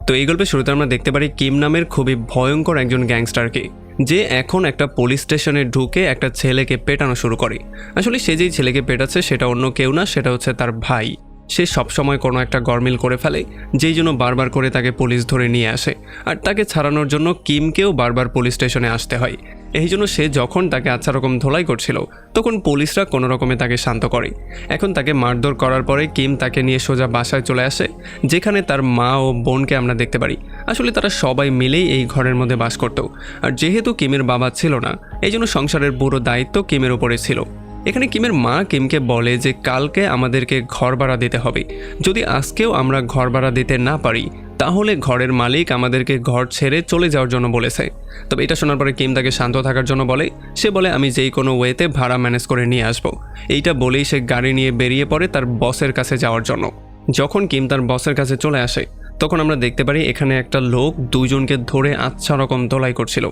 তো এই গল্পের শুরুতে আমরা দেখতে পারি কিম নামের খুবই ভয়ঙ্কর একজন গ্যাংস্টারকে, যে এখন একটা পুলিশ স্টেশনে ঢুকে একটা ছেলেকে পেটানো শুরু করে। আসলে সে যেই ছেলেকে পেটাচ্ছে সেটা অন্য কেউ না, সেটা হচ্ছে তার ভাই। সে সবসময় কোনো একটা গরমিল করে ফেলে, যেই জন্য বারবার করে তাকে পুলিশ ধরে নিয়ে আসে, আর তাকে ছাড়ানোর জন্য কিমকেও বারবার পুলিশ স্টেশনে আসতে হয়। এই জন্য সে যখন তাকে আচ্ছা রকম ধোলাই করছিল, তখন পুলিশরা কোনো রকমে তাকে শান্ত করে। এখন তাকে মারধর করার পরে কিম তাকে নিয়ে সোজা বাসায় চলে আসে, যেখানে তার মা ও বোনকে আমরা দেখতে পারি। আসলে তারা সবাই মিলেই এই ঘরের মধ্যে বাস করত, আর যেহেতু কিমের বাবা ছিল না, এই জন্য সংসারের পুরো দায়িত্ব কিমের উপরে ছিল। এখানে কিমের মা কিমকে বলে যে কালকে আমাদেরকে ঘর ভাড়া দিতে হবে, যদি আজকেও আমরা ঘর ভাড়া দিতে না পারি তাহলে ঘরের মালিক আমাদেরকে ঘর ছেড়ে চলে যাওয়ার জন্য বলেছে। তবে এটা শোনার পরে কিম তাকে শান্ত থাকার জন্য বলে। সে বলে আমি যেই কোনো ওয়েতে ভাড়া ম্যানেজ করে নিয়ে আসবো। এইটা বলেই সে গাড়ি নিয়ে বেরিয়ে পড়ে তার বসের কাছে যাওয়ার জন্য। যখন কিম তার বসের কাছে চলে আসে, তখন আমরা দেখতে পারি এখানে একটা লোক দুজনকে ধরে আচ্ছা রকম ধোলাই করছিল।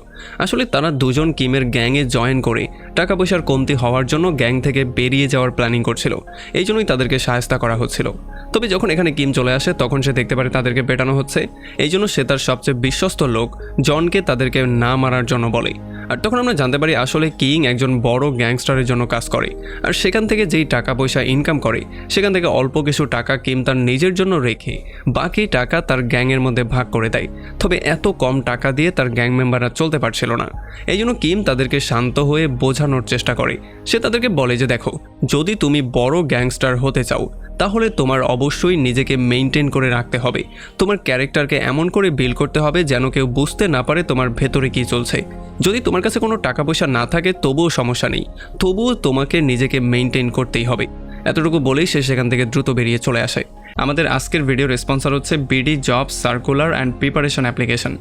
আসলে তারা দুজন কিমের গ্যাংয়ে জয়েন করে টাকা পয়সার কমতি হওয়ার জন্য গ্যাং থেকে বেরিয়ে যাওয়ার প্ল্যানিং করছিল, এই জন্যই তাদেরকে সাহায্য করা হচ্ছিল। তবে যখন এখানে কিম চলে আসে তখন সে দেখতে পারে তাদেরকে পেটানো হচ্ছে, এই জন্য সে তার সবচেয়ে বিশ্বস্ত লোক জনকে তাদেরকে না মারার জন্য বলে। আর তখন আমরা জানতে পারি আসলে কিং একজন বড় গ্যাংস্টারের জন্য কাজ করে, আর সেখান থেকে যেই টাকা পয়সা ইনকাম করে সেখান থেকে অল্প কিছু টাকা কিম তার নিজের জন্য রেখে বাকি টাকা তার গ্যাংয়ের মধ্যে ভাগ করে দেয়। তবে এত কম টাকা দিয়ে তার গ্যাং মেম্বাররা চলতে পারছিল না, এই জন্য কিম তাদেরকে শান্ত হয়ে বোঝানোর চেষ্টা করে। সে তাদেরকে বলে যে দেখো, যদি তুমি বড় গ্যাংস্টার হতে চাও তাহলে তোমার অবশ্যই নিজেকে মেনটেন করে রাখতে হবে। তোমার ক্যারেক্টারকে এমন করে বিল্ড করতে হবে যেন কেউ বুঝতে না পারে তোমার ভেতরে কী চলছে। যদি তোমার কাছে কোনো টাকা পয়সা না থাকে তবুও সমস্যা নেই, তবুও তোমাকে নিজেকে মেনটেন করতেই হবে। এতটুকু বলেই সে সেখান থেকে দ্রুত বেরিয়ে চলে আসে। আমাদের আজকের ভিডিওর স্পন্সর হচ্ছে BD job circular and preparation application.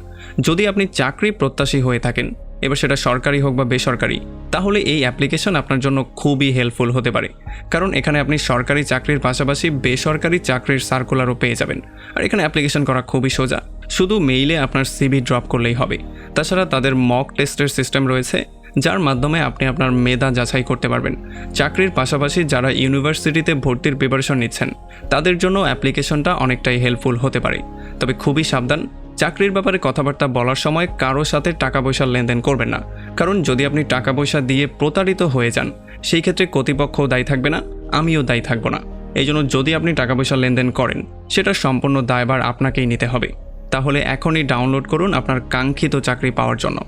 যদি আপনি চাকরি প্রত্যাশী হয়ে থাকেন, এবার সেটা সরকারি হোক বা বেসরকারি, তাহলে এই অ্যাপ্লিকেশন আপনার জন্য খুবই হেল্পফুল হতে পারে। কারণ এখানে আপনি সরকারি চাকরির পাশাপাশি বেসরকারি চাকরির সার্কুলারও পেয়ে যাবেন। আর এখানে অ্যাপ্লিকেশন করা খুবই সোজা, শুধু মেইলে আপনার সিভি ড্রপ করলেই হবে। তাছাড়া তাদের মক টেস্টের সিস্টেম রয়েছে, যার মাধ্যমে আপনি আপনার মেধা যাচাই করতে পারবেন। চাকরির পাশাপাশি যারা ইউনিভার্সিটিতে ভর্তির প্রিপারেশন নিচ্ছেন তাদের জন্য অ্যাপ্লিকেশনটা অনেকটাই হেল্পফুল হতে পারে। তবে খুবই সাবধান, চাকরির ব্যাপারে কথাবার্তা বলার সময় কারো সাথে টাকা পয়সার লেনদেন করবেন না, কারণ যদি আপনি টাকা পয়সা দিয়ে প্রতারিত হয়ে যান সেই ক্ষেত্রে কর্তৃপক্ষ দায়ী থাকবে না, আমিও দায়ী থাকবো না। এই জন্য যদি আপনি টাকা পয়সার লেনদেন করেন সেটা সম্পূর্ণ দায়ভার আপনাকেই নিতে হবে। তাহলে এখনই ডাউনলোড করুন আপনার কাঙ্ক্ষিত চাকরি পাওয়ার জন্য।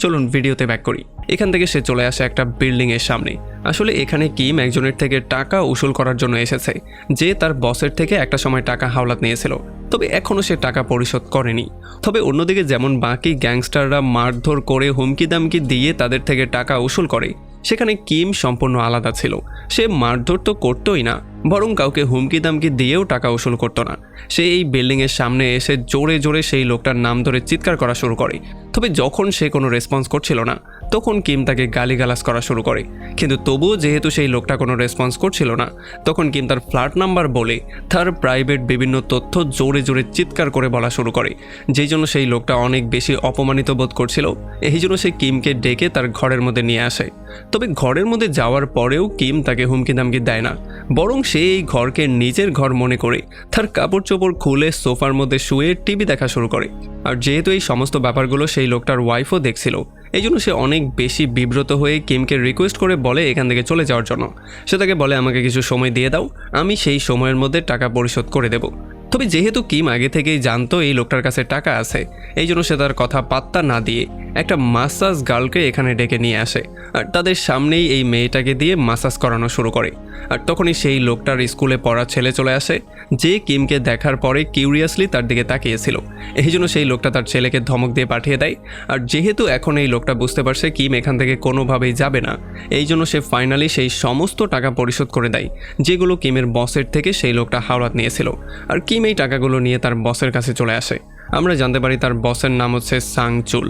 চলুন ভিডিওতে ব্যাক করি। এখান থেকে সে চলে আসে একটা বিল্ডিংয়ের সামনে। আসলে এখানে কিম একজনের থেকে টাকা উসুল করার জন্য এসেছে, যে তার বসের থেকে একটা সময় টাকা হাওলাত নিয়েছিল, তবে এখনও সে টাকা পরিশোধ করেনি। তবে অন্যদিকে যেমন বাকি গ্যাংস্টাররা মারধর করে হুমকি দামকি দিয়ে তাদের থেকে টাকা উসুল করে, সেখানে কিম সম্পূর্ণ আলাদা ছিল। সে মারধর তো করতোই না, বরং কাউকে হুমকি দামকি দিয়েও টাকা উসুল করতো না। সে এই বিল্ডিংয়ের সামনে এসে জোরে জোরে সেই লোকটার নাম ধরে চিৎকার করা শুরু করে। তবে যখন সে কোনো রেসপন্স করছিল না তখন কিম তাকে গালিগালাজ করা শুরু করে। কিন্তু তবুও যেহেতু সেই লোকটা কোনো রেসপন্স করছিল না, তখন কিম তার ফ্ল্যাট নাম্বার বলে তার প্রাইভেট বিভিন্ন তথ্য জোরে জোরে চিৎকার করে বলা শুরু করে, যেই জন্য সেই লোকটা অনেক বেশি অপমানিত বোধ করছিল। এই জন্য সে কিমকে ডেকে তার ঘরের মধ্যে নিয়ে আসে। তবে ঘরের মধ্যে যাওয়ার পরেও কিম তাকে হুমকি দামকি দেয় না, বরং সে এই ঘরকে নিজের ঘর মনে করে তার কাপড় চোপড় খুলে সোফার মধ্যে শুয়ে টিভি দেখা শুরু করে। আর যেহেতু এই সমস্ত ব্যাপারগুলো সেই লোকটার ওয়াইফও দেখছিল, এই জন্য সে অনেক বেশি বিব্রত হয়ে কিমকে রিকোয়েস্ট করে বলে এখান থেকে চলে যাওয়ার জন্য। সে তাকে বলে আমাকে কিছু সময় দিয়ে দাও, আমি সেই সময়ের মধ্যে টাকা পরিশোধ করে দেব। তবে যেহেতু কিম আগে থেকেই জানতো এই লোকটার কাছে টাকা আছে, এই জন্য সে তার কথা পাত্তা না দিয়ে একটা মাসাজ গার্লকে এখানে ডেকে নিয়ে আসে, আর তাদের সামনেই এই মেয়েটাকে দিয়ে মাসাজ করানো শুরু করে। আর তখনই সেই লোকটার স্কুলে পড়া ছেলে চলে আসে, যে কিমকে দেখার পরে কিউরিয়াসলি তার দিকে তাকিয়েছিল। এই জন্য সেই লোকটা তার ছেলেকে ধমক দিয়ে পাঠিয়ে দেয়। আর যেহেতু এখন এই লোকটা বুঝতে পারছে কিম এখান থেকে কোনোভাবেই যাবে না, এই জন্য সে ফাইনালি সেই সমস্ত টাকা পরিশোধ করে দেয় যেগুলো কিমের বসের থেকে সেই লোকটা হাওলাত নিয়েছিল। আর কিম এই টাকাগুলো নিয়ে তার বসের কাছে চলে আসে। আমরা জানতে পারি তার বসের নাম হচ্ছে সাং চুল।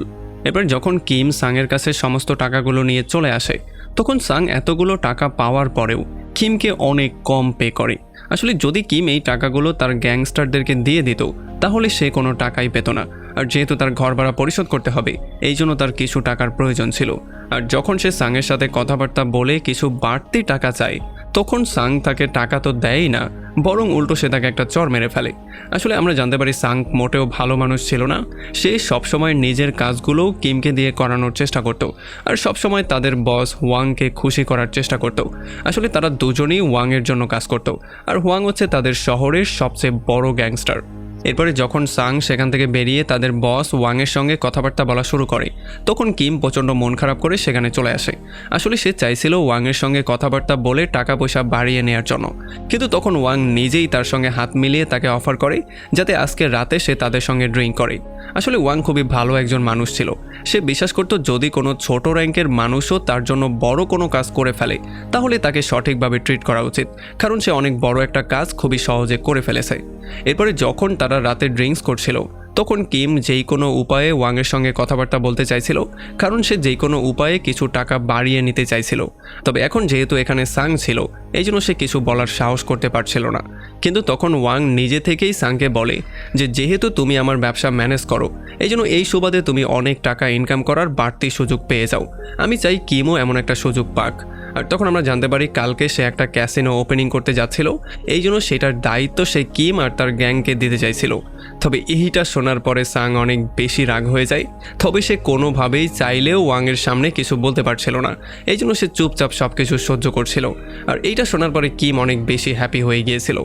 এবার যখন কিম সাংয়ের কাছে সমস্ত টাকাগুলো নিয়ে চলে আসে, তখন সাং এতগুলো টাকা পাওয়ার পরেও কিমকে অনেক কম পে করে। আসলে যদি কিম এই টাকাগুলো তার গ্যাংস্টারদেরকে দিয়ে দিত তাহলে সে কোনো টাকাই পেত না। আর যেহেতু তার ঘর ভাড়া পরিশোধ করতে হবে, এই জন্য তার কিছু টাকার প্রয়োজন ছিল। আর যখন সে সাংয়ের সাথে কথাবার্তা বলে কিছু বাড়তি টাকা চায়, তখন সাং তাকে টাকা তো দেয়ই না, বরং উল্টো সে তাকে একটা চর মেরে ফেলে। আসলে আমরা জানতে পারি সাং মোটেও ভালো মানুষ ছিল না। সে সবসময় নিজের কাজগুলো কিমকে দিয়ে করানোর চেষ্টা করত আর সবসময় তাদের বস ওয়াংকে খুশি করার চেষ্টা করত। আসলে তারা দুজনেই ওয়াংয়ের জন্য কাজ করত আর ওয়াং হচ্ছে তাদের শহরের সবচেয়ে বড় গ্যাংস্টার। এরপরে যখন সাং সেখান থেকে বেরিয়ে তাদের বস ওয়াংয়ের সঙ্গে কথাবার্তা বলা শুরু করে তখন কিম প্রচণ্ড মন খারাপ করে সেখানে চলে আসে। আসলে সে চাইছিল ওয়াংয়ের সঙ্গে কথাবার্তা বলে টাকা পয়সা বাড়িয়ে নেওয়ার জন্য, কিন্তু তখন ওয়াং নিজেই তার সঙ্গে হাত মিলিয়ে তাকে অফার করে যাতে আজকে রাতে সে তাদের সঙ্গে ড্রিঙ্ক করে। আসলে ওয়াং খুবই ভালো একজন মানুষ ছিল। সে বিশ্বাস করত যদি কোনো ছোট র্যাঙ্কের মানুষও তার জন্য বড় কোনো কাজ করে ফেলে তাহলে তাকে সঠিকভাবে ট্রিট করা উচিত, কারণ সে অনেক বড় একটা কাজ খুবই সহজে করে ফেলেছে। এরপরে যখন তারা রাতে ড্রিঙ্কস করছিল তখন কিম যেই কোনো উপায়ে ওয়াংয়ের সঙ্গে কথাবার্তা বলতে চাইছিল, কারণ সে যেই কোনো উপায়ে কিছু টাকা বাড়িয়ে নিতে চাইছিল। তবে এখন যেহেতু এখানে সাং ছিল এই জন্য সে কিছু বলার সাহস করতে পারছিল না। কিন্তু তখন ওয়াং নিজে থেকেই সাংকে বলে যে যেহেতু তুমি আমার ব্যবসা ম্যানেজ করো এই জন্য এই সুবাদে তুমি অনেক টাকা ইনকাম করার বাড়তি সুযোগ পেয়ে যাও। আমি চাই কিমও এমন একটা সুযোগ পাক। আর তখন আমরা জানতে পারি কালকে সে একটা ক্যাসিনো ওপেনিং করতে যাচ্ছিল, এই জন্য সেটার দায়িত্ব সে কিম আর তার গ্যাংকে দিতে চাইছিল। তবে এইটা শোনার পরে সাং অনেক বেশি রাগ হয়ে যায়। তবে সে কোনোভাবেই চাইলেও ওয়াংয়ের সামনে কিছু বলতে পারছিল না, এই জন্য সে চুপচাপ সব কিছু সহ্য করছিল। আর এইটা শোনার পরে কিম অনেক বেশি হ্যাপি হয়ে গিয়েছিল।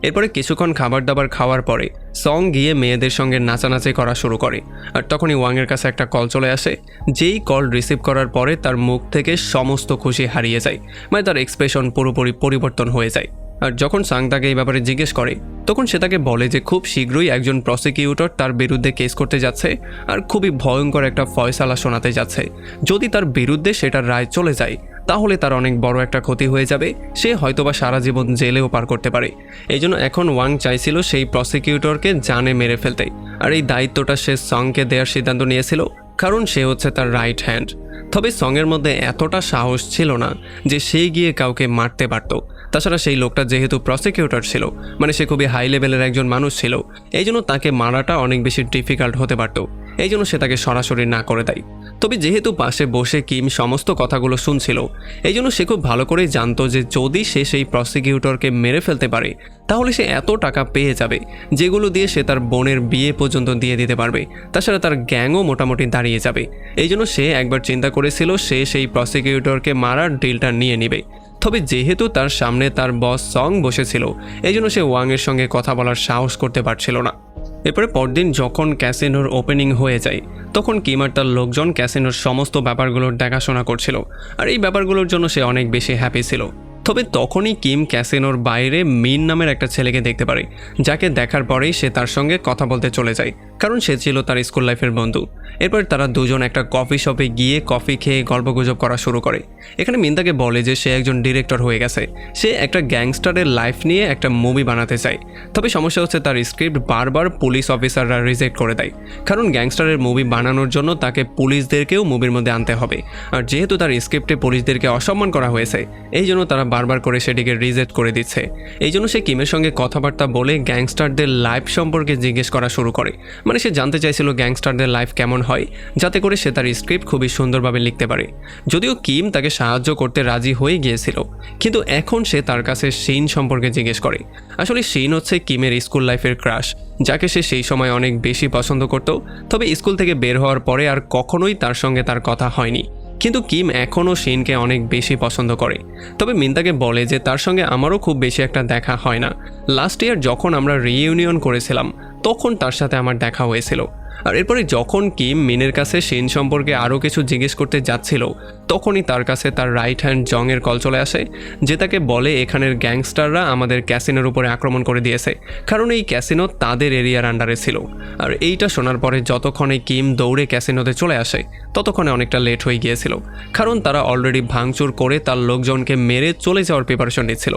এরপরে কিছুক্ষণ খাবার দাবার খাওয়ার পরে সং গিয়ে মেয়েদের সঙ্গে নাচানাচি করা শুরু করে। আর তখনই ওয়াংয়ের কাছে একটা কল চলে আসে। যেই কল রিসিভ করার পরে তার মুখ থেকে সমস্ত খুশি হারিয়ে যায়, মানে তার এক্সপ্রেশন পুরোপুরি পরিবর্তন হয়ে যায়। আর যখন সাং তাকে এই ব্যাপারে জিজ্ঞেস করে তখন সে তাকে বলে যে খুব শীঘ্রই একজন প্রসিকিউটর তার বিরুদ্ধে কেস করতে যাচ্ছে আর খুবই ভয়ঙ্কর একটা ফয়সালা শোনাতে যাচ্ছে। যদি তার বিরুদ্ধে সেটার রায় চলে যায় তাহলে তার অনেক বড় একটা ক্ষতি হয়ে যাবে, সে হয়তোবা সারা জীবন জেলেও পার করতে পারে। এই জন্য এখন ওয়াং চাইছিল সেই প্রসিকিউটরকে জানে মেরে ফেলতে, আর এই দায়িত্বটা সে সংকে দেওয়ার সিদ্ধান্ত নিয়েছিল, কারণ সে হচ্ছে তার রাইট হ্যান্ড। তবে সঙের মধ্যে এতটা সাহস ছিল না যে সে গিয়ে কাউকে মারতে পারত। তাছাড়া সেই লোকটা যেহেতু প্রসিকিউটর ছিল, মানে সে খুবই হাই লেভেলের একজন মানুষ ছিল, এই জন্য তাকে মারাটা অনেক বেশি ডিফিকাল্ট হতে পারত। এই জন্য সে তাকে সরাসরি না করে দেয়। তবে যেহেতু পাশে বসে কিম সমস্ত কথাগুলো শুনছিল এই জন্য সে খুব ভালো করেই জানতো যে যদি সে সেই প্রসিকিউটরকে মেরে ফেলতে পারে তাহলে সে এত টাকা পেয়ে যাবে যেগুলো দিয়ে সে তার বোনের বিয়ে পর্যন্ত দিয়ে দিতে পারবে। তাছাড়া তার গ্যাংও মোটামুটি দাঁড়িয়ে যাবে। এই জন্য সে একবার চিন্তা করেছিল সে সেই প্রসিকিউটরকে মারার ডিলটা নিয়ে নেবে। তবে যেহেতু তার সামনে তার বস সং বসেছিল এই জন্য সে ওয়াংয়ের সঙ্গে কথা বলার সাহস করতে পারছিল না। এরপরে পরদিন যখন ক্যাসিনোর ওপেনিং হয়ে যায় তখন কিম আর তার লোকজন ক্যাসিনোর সমস্ত ব্যাপারগুলোর দেখাশোনা করছিল, আর এই ব্যাপারগুলোর জন্য সে অনেক বেশি হ্যাপি ছিল। তবে তখনই কিম ক্যাসিনোর বাইরে মিন নামের একটা ছেলেকে দেখতে পারে, যাকে দেখার পরেই সে তার সঙ্গে কথা বলতে চলে যায়, কারণ সে ছিল তার স্কুল লাইফের বন্ধু। এরপর তারা দুজন একটা কফি শপে গিয়ে কফি খেয়ে গল্পগুজব করা শুরু করে। এখানে মিন তাকে বলে যে সে একজন ডিরেক্টর হয়ে গেছে, সে একটা গ্যাংস্টারের লাইফ নিয়ে একটা মুভি বানাতে চায়। তবে সমস্যা হচ্ছে তার স্ক্রিপ্ট বারবার পুলিশ অফিসাররা রিজেক্ট করে দেয়, কারণ গ্যাংস্টারের মুভি বানানোর জন্য তাকে পুলিশদেরকেও মুভির মধ্যে আনতে হবে। আর যেহেতু তার স্ক্রিপ্টে পুলিশদেরকে অসম্মান করা হয়েছে এই জন্য তারা বারবার করে সেটিকে রিজেক্ট করে দিচ্ছে। এই জন্য সে কিমের সঙ্গে কথাবার্তা বলে গ্যাংস্টারদের লাইফ সম্পর্কে জিজ্ঞেস করা শুরু করে, মানে সে জানতে চাইছিল গ্যাংস্টারদের লাইফ কেমন হয়, যাতে করে সে তার স্ক্রিপ্ট খুবই সুন্দরভাবে লিখতে পারে। যদিও কিম তাকে সাহায্য করতে রাজি হয়ে গিয়েছিল, কিন্তু এখন সে তার কাছে শিন সম্পর্কে জিজ্ঞেস করে। আসলে শিন হচ্ছে কিমের স্কুল লাইফের ক্রাশ, যাকে সে সেই সময় অনেক বেশি পছন্দ করত। তবে স্কুল থেকে বের হওয়ার পরে আর কখনোই তার সঙ্গে তার কথা হয়নি, কিন্তু কিম এখনও শিনকে অনেক বেশি পছন্দ করে। তবে মিন তাকে বলে যে তার সঙ্গে আমারও খুব বেশি একটা দেখা হয় না, লাস্ট ইয়ার যখন আমরা রিইউনিয়ন করেছিলাম তখন তার সাথে আমার দেখা হয়েছিল। আর এরপরে যখন কিম মিনের কাছে শিন সম্পর্কে আরও কিছু জিজ্ঞেস করতে যাচ্ছিল তখনই তার কাছে তার রাইট হ্যান্ড জংয়ের কল চলে আসে, যে তাকে বলে এখানের গ্যাংস্টাররা আমাদের ক্যাসিনোর উপরে আক্রমণ করে দিয়েছে, কারণ এই ক্যাসিনো তাদের এরিয়ার আন্ডারে ছিল। আর এইটা শোনার পরে যতক্ষণে কিম দৌড়ে ক্যাসিনোতে চলে আসে ততক্ষণে অনেকটা লেট হয়ে গিয়েছিল, কারণ তারা অলরেডি ভাঙচুর করে তার লোকজনকে মেরে চলে যাওয়ার প্রিপারেশন নিচ্ছিল।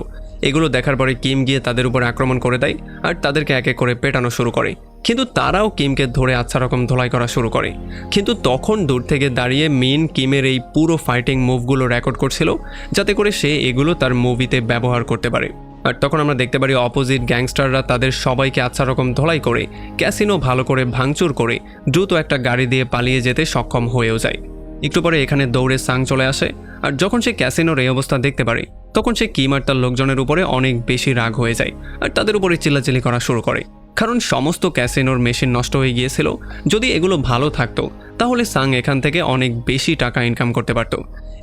এগুলো দেখার পরে কিম গিয়ে তাদের উপর আক্রমণ করে দেয় আর তাদেরকে এক এক করে পেটানো শুরু করে, কিন্তু তারাও কিমকে ধরে আচ্ছা রকম ধোলাই করা শুরু করে। কিন্তু তখন দূর থেকে দাঁড়িয়ে মিন কিমের এই পুরো ফাইটিং মুভগুলো রেকর্ড করছিল, যাতে করে সে এগুলো তার মুভিতে ব্যবহার করতে পারে। আর তখন আমরা দেখতে পারি অপোজিট গ্যাংস্টাররা তাদের সবাইকে আচ্ছা রকম ধোলাই করে ক্যাসিনো ভালো করে ভাঙচুর করে দ্রুত একটা গাড়ি দিয়ে পালিয়ে যেতে সক্ষম হয়েও যায়। একটু পরে এখানে দৌড়ে সাং চলে আসে, আর যখন সে ক্যাসিনোর এই অবস্থা দেখতে পারে তখন সে কিম আর তার লোকজনের উপরে অনেক বেশি রাগ হয়ে যায় আর তাদের উপরে চিল্লাচিল্লি করা শুরু করে, কারণ সমস্ত ক্যাসিনোর মেশিন নষ্ট হয়ে গিয়েছিল। যদি এগুলো ভালো থাকতো তাহলে সাং এখান থেকে অনেক বেশি টাকা ইনকাম করতে পারত।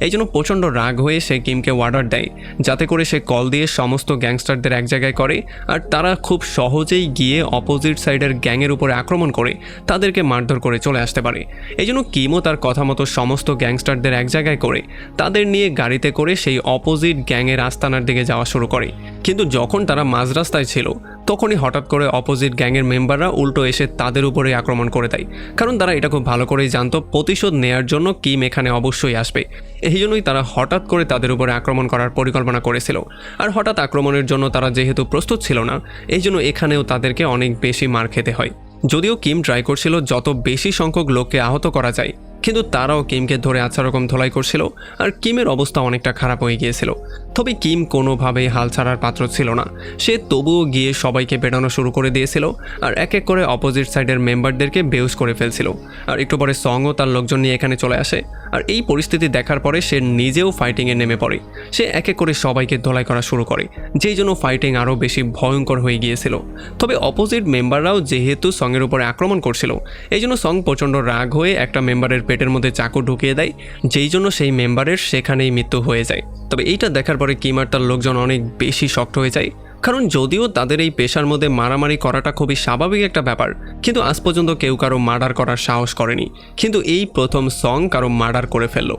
এই জন্য প্রচণ্ড রাগ হয়ে সে কিমকে অর্ডার দেয় যাতে করে সে কল দিয়ে সমস্ত গ্যাংস্টারদের এক জায়গায় করে আর তারা খুব সহজেই গিয়ে অপোজিট সাইডের গ্যাংয়ের উপরে আক্রমণ করে তাদেরকে মারধর করে চলে আসতে পারে। এই জন্য কিমও তার কথা মতো সমস্ত গ্যাংস্টারদের এক জায়গায় করে তাদের নিয়ে গাড়িতে করে সেই অপোজিট গ্যাংয়ের আস্তানার দিকে যাওয়া শুরু করে। কিন্তু যখন তারা মাঝ রাস্তায় ছিল তখনই হঠাৎ করে অপোজিট গ্যাংয়ের মেম্বাররা উল্টো এসে তাদের উপরে আক্রমণ করে দেয়, কারণ তারা এটা খুব ভালো করেই জানতো প্রতিশোধ নেয়ার জন্য কিম এখানে অবশ্যই আসবে। এই জন্যই তারা হঠাৎ করে তাদের উপরে আক্রমণ করার পরিকল্পনা করেছিল। আর হঠাৎ আক্রমণের জন্য তারা যেহেতু প্রস্তুত ছিল না, এই জন্য এখানেও তাদেরকে অনেক বেশি মার খেতে হয়। যদিও কিম ট্রাই করছিল যত বেশি সংখ্যক লোককে আহত করা যায়, কিন্তু তারাও কিমকে ধরে আচ্ছা রকম ধোলাই করছিল আর কিমের অবস্থা অনেকটা খারাপ হয়ে গিয়েছিল। তবে কিম কোনোভাবেই হাল ছাড়ার পাত্র ছিল না। সে তবুও গিয়ে সবাইকে পেটানো শুরু করে দিয়েছিল আর এক এক করে অপোজিট সাইডের মেম্বারদেরকে বেউস করে ফেলছিল। আর একটু পরে সংও তার লোকজন নিয়ে এখানে চলে আসে আর এই পরিস্থিতি দেখার পরে সে নিজেও ফাইটিংয়ে নেমে পড়ে। সে এক এক করে সবাইকে ধোলাই করা শুরু করে, যেই জন্য ফাইটিং আরও বেশি ভয়ঙ্কর হয়ে গিয়েছিল। তবে অপোজিট মেম্বাররাও যেহেতু সঙের উপরে আক্রমণ করছিল, এই জন্য সং প্রচণ্ড রাগ হয়ে একটা মেম্বারের পেটের মধ্যে চাকু ঢুকিয়ে দেয়, যেই জন্য সেই মেম্বারের সেখানেই মৃত্যু হয়ে যায়। তবে এইটা দেখার পরে কিম আর তার লোকজন অনেক বেশি শক্ট হয়ে যায়, কারণ যদিও তাদের এই পেশার মধ্যে মারামারি করাটা খুবই স্বাভাবিক একটা ব্যাপার, কিন্তু আজ পর্যন্ত কেউ কারো মার্ডার করার সাহস করেনি। কিন্তু এই প্রথম সং কারো মার্ডার করে ফেললো।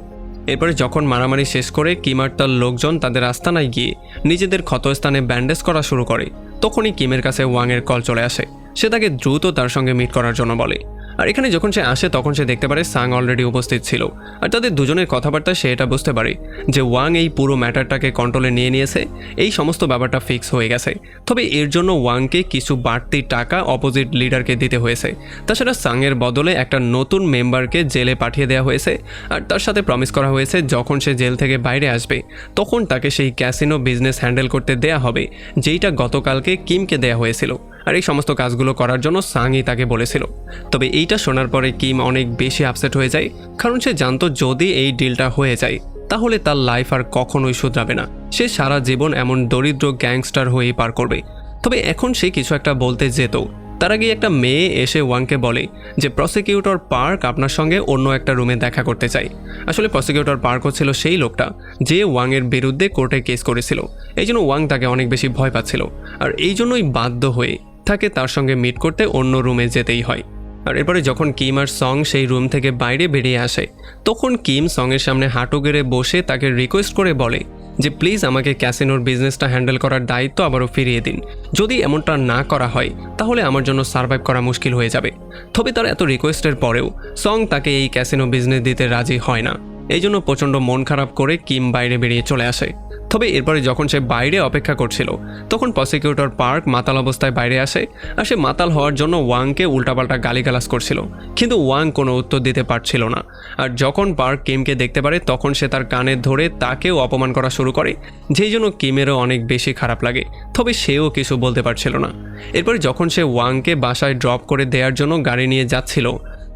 এরপরে যখন মারামারি শেষ করে কিম আর তার লোকজন তাদের আস্তানায় গিয়ে নিজেদের ক্ষতস্থানে ব্যান্ডেজ করা শুরু করে, তখনই কিমের কাছে ওয়াংয়ের কল চলে আসে। সে তাকে দ্রুত তার সঙ্গে মিট করার জন্য বলে। আর এখানে যখন সে আসে তখন সে দেখতে পারে সাং অলরেডি উপস্থিত ছিল। আর তাদের দুজনের কথাবার্তা সে এটা বুঝতে পারে যে ওয়াং এই পুরো ম্যাটারটাকে কন্ট্রোলে নিয়ে নিয়েছে, এই সমস্ত ব্যাপারটা ফিক্স হয়ে গেছে। তবে এর জন্য ওয়াংকে কিছু বাড়তি টাকা অপোজিট লিডারকে দিতে হয়েছে। তাছাড়া সাংয়ের বদলে একটা নতুন মেম্বারকে জেলে পাঠিয়ে দেওয়া হয়েছে আর তার সাথে প্রমিস করা হয়েছে যখন সে জেল থেকে বাইরে আসবে তখন তাকে সেই ক্যাসিনো বিজনেস হ্যান্ডেল করতে দেয়া হবে, যেইটা গতকালকে কিমকে দেয়া হয়েছিল। আর এই সমস্ত কাজগুলো করার জন্য সাংই তাকে বলেছিল। তবে এইটা শোনার পরে কিম অনেক বেশি আপসেট হয়ে যায়, কারণ সে জানতো যদি এই ডিলটা হয়ে যায় তাহলে তার লাইফ আর কখনোই শুধরাবে না। সে সারা জীবন এমন দরিদ্র গ্যাংস্টার হয়েই পার করবে। তবে এখন সে কিছু একটা বলতে যেত, তার আগে একটা মেয়ে এসে ওয়াংকে বলে যে প্রসিকিউটর পার্ক আপনার সঙ্গে অন্য একটা রুমে দেখা করতে চাই। আসলে প্রসিকিউটর পার্ক হচ্ছিল সেই লোকটা যে ওয়াংয়ের বিরুদ্ধে কোর্টে কেস করেছিল। এই জন্য ওয়াং তাকে অনেক বেশি ভয় পাচ্ছিল আর এই জন্যই বাধ্য হয়ে তাকে তার সঙ্গে মিট করতে অন্য রুমে যেতেই হয়। আর এরপরে যখন কিম আর সং সেই রুম থেকে বাইরে বেরিয়ে আসে তখন কিম সঙের সামনে হাঁটু গেড়ে বসে তাকে রিকোয়েস্ট করে বলে যে প্লিজ আমাকে ক্যাসিনোর বিজনেসটা হ্যান্ডেল করার দায়িত্ব আবারও ফিরিয়ে দিন। যদি এমনটা না করা হয় তাহলে আমার জন্য সার্ভাইভ করা মুশকিল হয়ে যাবে। তবে তার এত রিকোয়েস্টের পরেও সং তাকে এই ক্যাসিনো বিজনেস দিতে রাজি হয় না। এই জন্য প্রচণ্ড মন খারাপ করে কিম বাইরে বেরিয়ে চলে আসে। তবে এরপরে যখন সে বাইরে অপেক্ষা করছিল তখন প্রসিকিউটর পার্ক মাতাল অবস্থায় বাইরে আসে আর সে মাতাল হওয়ার জন্য ওয়াংকে উল্টাপাল্টা গালিগালাজ করছিল, কিন্তু ওয়াং কোনো উত্তর দিতে পারছিল না। আর যখন পার্ক কিমকে দেখতে পারে তখন সে তার কানে ধরে তাকেও অপমান করা শুরু করে, যেই জন্য কিমেরও অনেক বেশি খারাপ লাগে। তবে সেও কিছু বলতে পারছিল না। এরপরে যখন সে ওয়াংকে বাসায় ড্রপ করে দেওয়ার জন্য গাড়ি নিয়ে যাচ্ছিল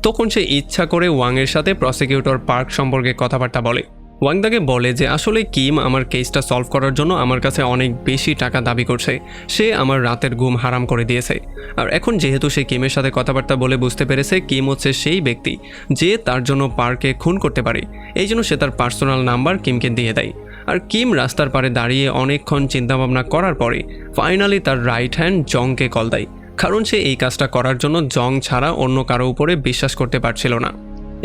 তখন সে ইচ্ছা করে ওয়াংয়ের সাথে প্রসিকিউটর পার্ক সম্পর্কে কথাবার্তা বলে। ওয়াং তাকে বলে যে আসলে কিম আমার কেসটা সলভ করার জন্য আমার কাছে অনেক বেশি টাকা দাবি করছে, সে আমার রাতের ঘুম হারাম করে দিয়েছে। আর এখন যেহেতু সে কিমের সাথে কথাবার্তা বলে বুঝতে পেরেছে কিম হচ্ছে সেই ব্যক্তি যে তার জন্য পার্কে খুন করতে পারে, এই জন্য সে তার পার্সোনাল নাম্বার কিমকে দিয়ে দেয়। আর কিম রাস্তার পারে দাঁড়িয়ে অনেকক্ষণ চিন্তাভাবনা করার পরে ফাইনালি তার রাইট হ্যান্ড জংকে কল দেয়, কারণ সে এই কাজটা করার জন্য জং ছাড়া অন্য কারো উপরে বিশ্বাস করতে পারছিল না।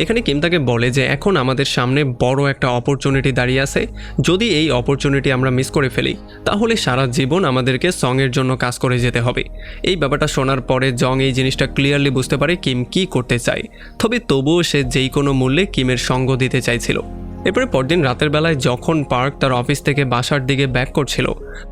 এখানে কিম তাকে বলে যে এখন আমাদের সামনে বড় একটা অপরচুনিটি দাঁড়িয়ে আছে, যদি এই অপরচুনিটি আমরা মিস করে ফেলি তাহলে সারা জীবন আমাদেরকে সঙের জন্য কাজ করে যেতে হবে। এই ব্যাপারটা শোনার পরে জং এই জিনিসটা ক্লিয়ারলি বুঝতে পারে কিম কি করতে চায়, তবে তবুও সে যেই কোনো মূল্যে কিমের সঙ্গ দিতে চাইছিল। এরপরে পরদিন রাতের বেলায় যখন পার্ক তার অফিস থেকে বাসার দিকে ব্যাক করছিল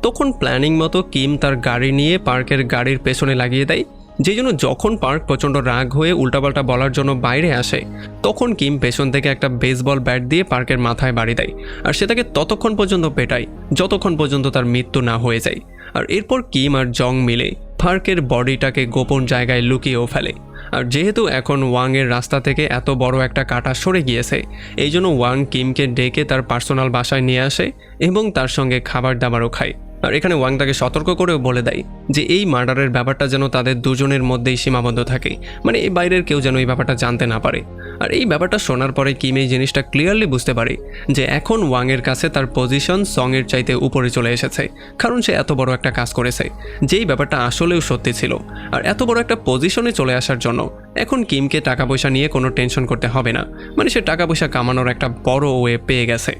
তখন প্ল্যানিং মতো কিম তার গাড়ি নিয়ে পার্কের গাড়ির পেছনে লাগিয়ে দেয়, যেই জন্য যখন পার্ক প্রচণ্ড রাগ হয়ে উল্টাপাল্টা বলার জন্য বাইরে আসে তখন কিম পেছন থেকে একটা বেসবল ব্যাট দিয়ে পার্কের মাথায় বাড়ি দেয় আর সে তাকে ততক্ষণ পর্যন্ত পেটায় যতক্ষণ পর্যন্ত তার মৃত্যু না হয়ে যায়। আর এরপর কিম আর জং মিলে পার্কের বডিটাকে গোপন জায়গায় লুকিয়েও ফেলে। আর যেহেতু এখন ওয়াংয়ের রাস্তা থেকে এত বড় একটা কাঁটা সরে গিয়েছে, এই জন্য ওয়াং কিমকে ডেকে তার পার্সোনাল বাসায় নিয়ে আসে এবং তার সঙ্গে খাবার দাবারও খায়। আর এখানে ওয়াং তাকে সতর্ক করেও বলে দেয় যে এই মার্ডারের ব্যাপারটা যেন তাদের দুজনের মধ্যেই সীমাবদ্ধ থাকে, মানে এই বাইরের কেউ যেন এই ব্যাপারটা জানতে না পারে। আর এই ব্যাপারটা শোনার পরে কিম এই জিনিসটা ক্লিয়ারলি বুঝতে পারে যে এখন ওয়াংয়ের কাছে তার পজিশন সঙের চাইতে উপরে চলে এসেছে, কারণ সে এত বড় একটা কাজ করেছে যেই ব্যাপারটা আসলেও সত্যি ছিল। আর এত বড় একটা পজিশনে চলে আসার জন্য এখন কিমকে টাকা পয়সা নিয়ে কোনো টেনশন করতে হবে না, মানে সে টাকা পয়সা কামানোর একটা বড় ওয়ে পেয়ে গেছে।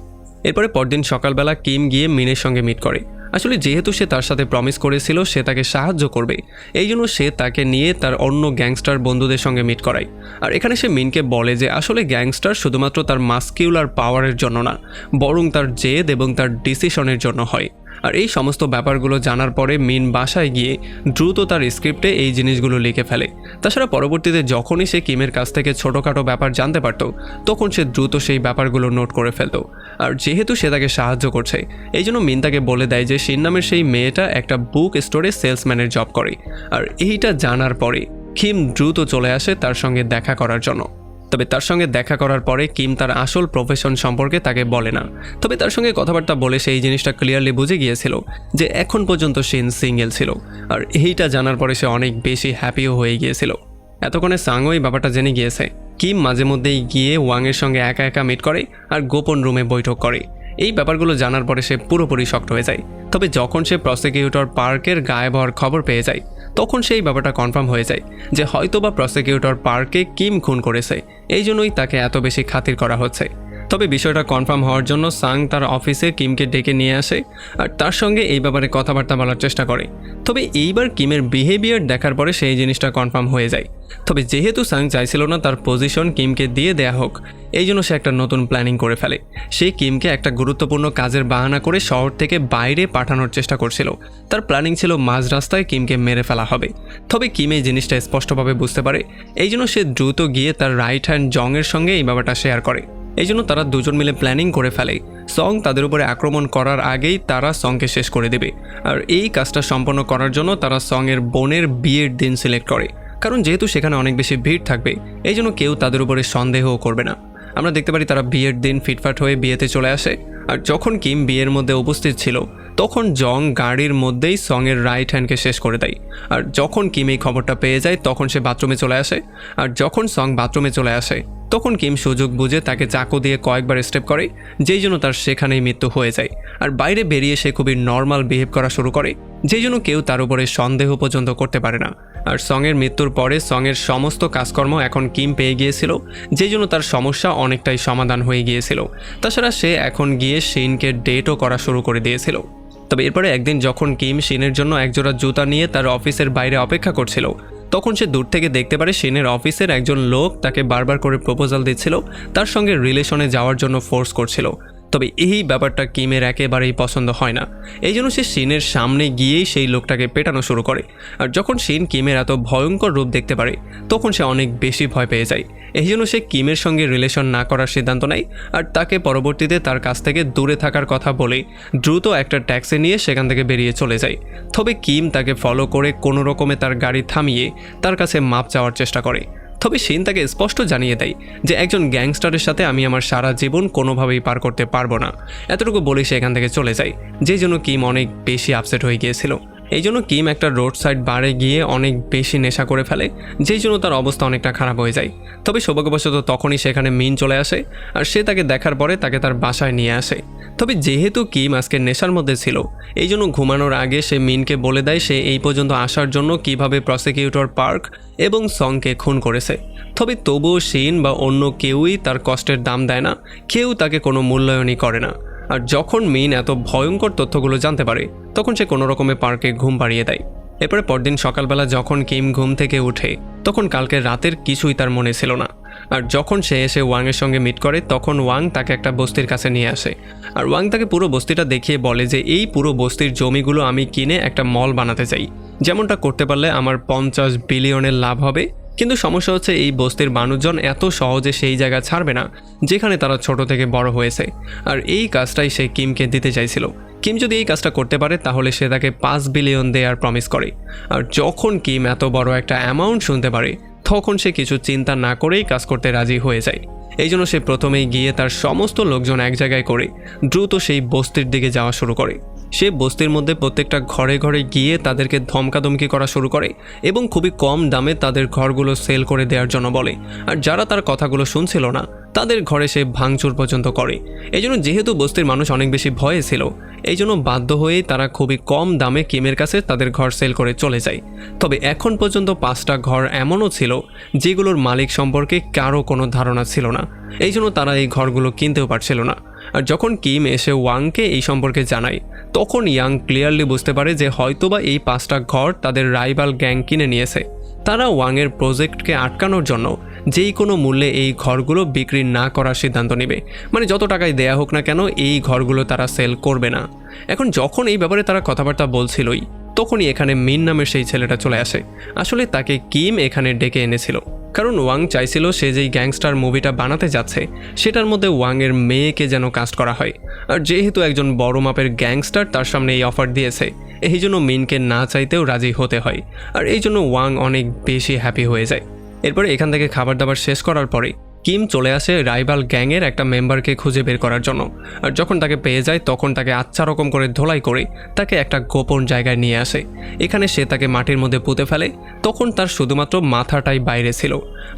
এরপরে পরদিন সকালবেলা কিম গিয়ে মিনের সঙ্গে মিট করে। আসলে যেহেতু সে তার সাথে প্রমিস করেছিল সে তাকে সাহায্য করবে, এই জন্য সে তাকে নিয়ে তার অন্য গ্যাংস্টার বন্ধুদের সঙ্গে মিট করায়। আর এখানে সে মিনকে বলে যে আসলে গ্যাংস্টার শুধুমাত্র তার মাস্কিউলার পাওয়ারের জন্য না, বরং তার জেদ এবং তার ডিসিশনের জন্য হয়। আর এই সমস্ত ব্যাপারগুলো জানার পরে মিন বাসায় গিয়ে দ্রুত তার স্ক্রিপ্টে এই জিনিসগুলো লিখে ফেলে। তাছাড়া পরবর্তীতে যখনই সে কিমের কাছ থেকে ছোটোখাটো ব্যাপার জানতে পারত তখন সে দ্রুত সেই ব্যাপারগুলো নোট করে ফেলত। আর যেহেতু সে তাকে সাহায্য করছে এই জন্য মিন তাকে বলে দেয় যে শিন নামের সেই মেয়েটা একটা বুক স্টোরে সেলসম্যানের জব করে। আর এইটা জানার পরে কিম দ্রুত চলে আসে তার সঙ্গে দেখা করার জন্য। তবে তার সঙ্গে দেখা করার পরে কিম তার আসল প্রফেশন সম্পর্কে তাকে বলে না, তবে তার সঙ্গে কথাবার্তা বলে সেই জিনিসটা ক্লিয়ারলি বুঝে গিয়েছিল যে এখন পর্যন্ত শিন সিঙ্গেল ছিল। আর এইটা জানার পরে সে অনেক বেশি হ্যাপিও হয়ে গিয়েছিল। এতক্ষণে সাংও এই ব্যাপারটা জেনে গিয়েছে। কিম মাঝে মধ্যেই গিয়ে ওয়াংয়ের সঙ্গে একা একা মিট করে আর গোপন রুমে বৈঠক করে। এই ব্যাপারগুলো জানার পরে সে পুরোপুরি শক্ট হয়ে যায়। তবে যখন সে প্রসিকিউটর পার্কের গায়েব হওয়ার খবর পেয়ে যায় তখন সেই ব্যাপারটা কনফার্ম হয়ে যায় যে হয়তোবা প্রসিকিউটর পার্কে কিম খুন করেছে, এই জন্যই তাকে এত বেশি খাতির করা হচ্ছে। তবে বিষয়টা কনফার্ম হওয়ার জন্য সাং তার অফিসে কিমকে ডেকে নিয়ে আসে আর তার সঙ্গে এই ব্যাপারে কথাবার্তা বলার চেষ্টা করে। তবে এইবার কিমের বিহেভিয়ার দেখার পরে সেই জিনিসটা কনফার্ম হয়ে যায়। তবে যেহেতু সাং চাইছিল না তার পজিশন কিমকে দিয়ে দেয়া হোক, এই জন্য সে একটা নতুন প্ল্যানিং করে ফেলে। সে কিমকে একটা গুরুত্বপূর্ণ কাজের বাহানা করে শহর থেকে বাইরে পাঠানোর চেষ্টা করছিল। তার প্ল্যানিং ছিল মাঝ রাস্তায় কিমকে মেরে ফেলা হবে। তবে কিম এই জিনিসটা স্পষ্টভাবে বুঝতে পারে, এই জন্য সে দ্রুত গিয়ে তার রাইট হ্যান্ড জংয়ের সঙ্গে এই ব্যাপারটা শেয়ার করে। এই জন্য তারা দুজন মিলে প্ল্যানিং করে ফেলে সং তাদের উপরে আক্রমণ করার আগেই তারা সংকে শেষ করে দেবে। আর এই কাজটা সম্পন্ন করার জন্য তারা সঙের বোনের বিয়ের দিন সিলেক্ট করে, কারণ যেহেতু সেখানে অনেক বেশি ভিড় থাকবে এই জন্য কেউ তাদের উপরে সন্দেহও করবে না। আমরা দেখতে পারি তারা বিয়ের দিন ফিটফাট হয়ে বিয়েতে চলে আসে। আর যখন কিম বিয়ের মধ্যে উপস্থিত ছিল তখন জং গাড়ির মধ্যেই সঙের রাইট হ্যান্ডকে শেষ করে দেয়। আর যখন কিম এই খবরটা পেয়ে যায় তখন সে বাথরুমে চলে আসে। আর যখন সং বাথরুমে চলে আসে তখন কিম সুযোগ বুঝে তাকে চাকু দিয়ে কয়েকবার স্টেপ করে, যেই জন্য তার সেখানেই মৃত্যু হয়ে যায়। আর বাইরে বেরিয়ে সে খুবই নর্মাল বিহেভ করা শুরু করে, যেই জন্য কেউ তার উপরে সন্দেহ পর্যন্ত করতে পারে না। আর সঙের মৃত্যুর পরে সঙের সমস্ত কাজকর্ম এখন কিম পেয়ে গিয়েছিল, যেই জন্য তার সমস্যা অনেকটাই সমাধান হয়ে গিয়েছিল। তাছাড়া সে এখন গিয়ে শিনকে ডেটও করা শুরু করে দিয়েছিল। তবে এরপরে একদিন যখন কিম শিনের জন্য একজোড়া জুতা নিয়ে তার অফিসের বাইরে অপেক্ষা করছিল তখন সে দূর থেকে দেখতে পারে শিনের অফিসের একজন লোক তাকে বারবার করে প্রপোজাল দিচ্ছিল, তার সঙ্গে রিলেশনে যাওয়ার জন্য ফোর্স করছিল। তবে এই ব্যাপারটা কিমের একেবারেই পছন্দ হয় না, এই জন্য সে শিনের সামনে গিয়েই সেই লোকটাকে পেটানো শুরু করে। আর যখন শিন কিমের এত ভয়ঙ্কর রূপ দেখতে পারে তখন সে অনেক বেশি ভয় পেয়ে যায়। এই জন্য সে কিমের সঙ্গে রিলেশন না করার সিদ্ধান্ত নেয় আর তাকে পরবর্তীতে তার কাছ থেকে দূরে থাকার কথা বলে দ্রুত একটা ট্যাক্সি নিয়ে সেখান থেকে বেরিয়ে চলে যায়। তবে কিম তাকে ফলো করে কোনো রকমে তার গাড়ি থামিয়ে তার কাছে মাপ চাওয়ার চেষ্টা করে। তবে শিন তাকে স্পষ্ট জানিয়ে দেয় যে একজন গ্যাংস্টারের সাথে আমি আমার সারা জীবন কোনোভাবেই পার করতে পারবো না, এতটুকু বলে সে এখান থেকে চলে যায়। যেই জন্য কিম অনেক বেশি আপসেট হয়ে গিয়েছিল। এই জন্য কিম একটা রোড সাইড বারে গিয়ে অনেক বেশি নেশা করে ফেলে, যেই জন্য তার অবস্থা অনেকটা খারাপ হয়ে যায়। তবে সৌভাগ্যবশত তখনই সেখানে মিন চলে আসে আর সে তাকে দেখার পরে তাকে তার বাসায় নিয়ে আসে। তবে যেহেতু কিম আজকে নেশার মধ্যে ছিল এই জন্য ঘুমানোর আগে সে মিনকে বলে দেয় সে এই পর্যন্ত আসার জন্য কিভাবে প্রসিকিউটর পার্ক এবং সংকে খুন করেছে। তবে তবুও শিন বা অন্য কেউই তার কষ্টের দাম দেয় না, কেউ তাকে কোনো মূল্যায়নই করে না। আর যখন মিন এত ভয়ঙ্কর তথ্যগুলো জানতে পারে তখন সে কোনো রকমে পার্কে ঘুম পাড়িয়ে দেয়। এরপরে পরদিন সকালবেলা যখন কিম ঘুম থেকে উঠে তখন কালকে রাতের কিছুই তার মনে ছিল না। আর যখন সে এসে ওয়াংয়ের সঙ্গে মিট করে তখন ওয়াং তাকে একটা বস্তির কাছে নিয়ে আসে। আর ওয়াং তাকে পুরো বস্তিটা দেখিয়ে বলে যে এই পুরো বস্তির জমিগুলো আমি কিনে একটা মল বানাতে চাই, যেমনটা করতে পারলে আমার 50 বিলিয়নের লাভ হবে। কিন্তু সমস্যা হচ্ছে এই বস্তির মানুষজন এত সহজে সেই জায়গা ছাড়বে না যেখানে তারা ছোট থেকে বড় হয়েছে। আর এই কাজটাই সে কিমকে দিতে চাইছিল। কিম যদি এই কাজটা করতে পারে তাহলে সে তাকে 5 বিলিয়ন দেওয়ার প্রমিস করে। আর যখন কিম এত বড় একটা অ্যামাউন্ট শুনতে পারে তখন সে কিছু চিন্তা না করেই কাজ করতে রাজি হয়ে যায়। এই জন্য সে প্রথমেই গিয়ে তার সমস্ত লোকজন এক জায়গায় করে দ্রুত সেই বস্তির দিকে যাওয়া শুরু করে। সে বস্তির মধ্যে প্রত্যেকটা ঘরে ঘরে গিয়ে তাদেরকে ধমকাধমকি করা শুরু করে এবং খুবই কম দামে তাদের ঘরগুলো সেল করে দেওয়ার জন্য বলে। আর যারা তার কথাগুলো শুনছিল না তাদের ঘরে সে ভাঙচুর পর্যন্ত করে। এই জন্য যেহেতু বস্তির মানুষ অনেক বেশি ভয়ে ছিল, এই জন্য বাধ্য হয়েই তারা খুবই কম দামে কিমের কাছে তাদের ঘর সেল করে চলে যায়। তবে এখন পর্যন্ত 5টা ঘর এমনও ছিল যেগুলোর মালিক সম্পর্কে কারো কোনো ধারণা ছিল না। এই জন্য তারা এই ঘরগুলো কিনতেও পারছিল না। আর যখন কিম এসে ওয়াংকে এই সম্পর্কে জানায়, তখন ইয়াং ক্লিয়ারলি বুঝতে পারে যে হয়তোবা এই 5টা ঘর তাদের রাইভাল গ্যাং কিনে নিয়েছে। তারা ওয়াংয়ের প্রজেক্টকে আটকানোর জন্য যেই কোনো মূল্যে এই ঘরগুলো বিক্রি না করার সিদ্ধান্ত নেবে। মানে যত টাকায় দেয়া হোক না কেন এই ঘরগুলো তারা সেল করবে না। এখন যখন এই ব্যাপারে তারা কথাবার্তা বলছিলই, তখনই এখানে মিন নামের সেই ছেলেটা চলে আসে। আসলে তাকে কিম এখানে ডেকে এনেছিল, কারণ ওয়াং চাইছিল সে যেই গ্যাংস্টার মুভিটা বানাতে যাচ্ছে সেটার মধ্যে ওয়াংয়ের মেয়েকে যেন কাস্ট করা হয়। আর যেহেতু একজন বড় মাপের গ্যাংস্টার তার সামনে এই অফার দিয়েছে, এই জন্য মিনকে না চাইতেও রাজি হতে হয়। আর এই জন্য ওয়াং অনেক বেশি হ্যাপি হয়ে যায়। এরপরে এখান থেকে খাবার দাবার শেষ করার পরে কিম চলে আসে রাইভাল গ্যাংয়ের একটা মেম্বারকে খুঁজে বের করার জন্য। আর যখন তাকে পেয়ে যায় তখন তাকে আচ্ছা রকম করে ধোলাই করে তাকে একটা গোপন জায়গায় নিয়ে আসে। এখানে সে তাকে মাটির মধ্যে পুঁতে ফেলে। তখন তার শুধুমাত্র মাথাটাই বাইরে ছিল।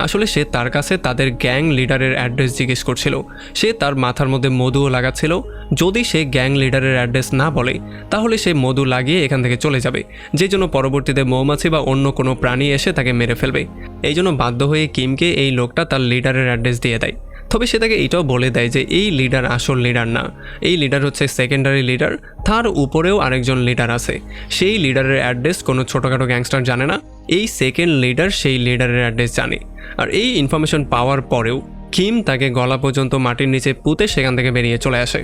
আসলে সে তার কাছে তাদের গ্যাং লিডারের অ্যাড্রেস জিজ্ঞেস করছিল। সে তার মাথার মধ্যে মধুও লাগাচ্ছিল। যদি সে গ্যাং লিডারের অ্যাড্রেস না বলে তাহলে সে মধু লাগিয়ে এখান থেকে চলে যাবে, যে জন্য পরবর্তীতে মৌমাছি বা অন্য কোনো প্রাণী এসে তাকে মেরে ফেলবে। এই জন্য বাধ্য হয়ে কিমকে এই লোকটা তার লিডারের অ্যাড্রেস দিয়ে দেয়। তবে সে তাকে এটাও বলে দেয় যে এই লিডার আসল লিডার না, এই লিডার হচ্ছে সেকেন্ডারি লিডার, তার উপরেও আরেকজন লিডার আছে। সেই লিডারের অ্যাড্রেস কোনো ছোটোখাটো গ্যাংস্টার জানে না, এই সেকেন্ড লিডার সেই লিডারের অ্যাড্রেস জানে। আর এই ইনফরমেশন পাওয়ার পরেও কিম তাকে গলা পর্যন্ত মাটির নিচে পুঁতে সেখান থেকে বেরিয়ে চলে আসে।